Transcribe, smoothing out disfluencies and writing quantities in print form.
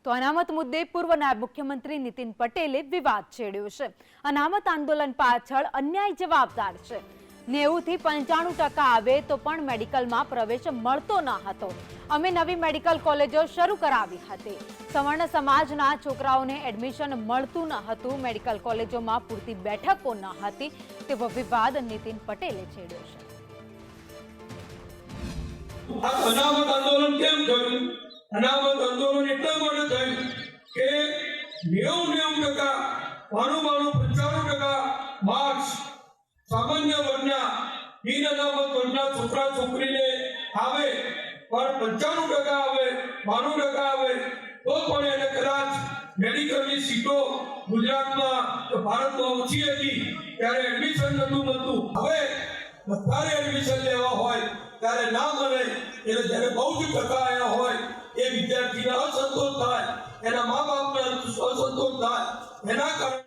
તો અનામત મુદ્દે પૂર્વ નાયબ મુખ્યમંત્રી નીતિન પટેલે વિવાદ છેડ્યો છે। અનામત આંદોલન પાછળ અન્યાય જવાબદાર છે। 90 થી 95% આવે તો પણ મેડિકલમાં પ્રવેશ મળતો ન હતો। અમે નવી મેડિકલ કોલેજો શરૂ કરાવી હતી। સવર્ણ સમાજના છોકરાઓને એડમિશન મળતું ન હતું। મેડિકલ કોલેજોમાં પૂરતી બેઠકો ન હતી। તેવો વિવાદ નીતિન પટેલે છેડ્યો છે। અનામત આંદોલન કેમ થયું? અનામત આંદોલન એટલા માટે થયું કે 90% 95% માર્ક્સ સામાન્ય વર્ગના બિન અનામત વર્ગના છોકરા છોકરીને આવે, પણ 95% આવે, 92% આવે તો પણ એને કદાચ મેડિકલની સીટો ગુજરાતમાં કે ભારતમાં ઓછી હતી ત્યારે એડમિશન નતું મળતું। હવે વધારે એડમિશન લેવા હોય ત્યારે ના મળે એટલે જ્યારે બહુ જ ટકા આવ્યા હોય એ વિદ્યાર્થીને અસંતોષ થાય, એના મા બાપને અસંતોષ થાય, એના કારણે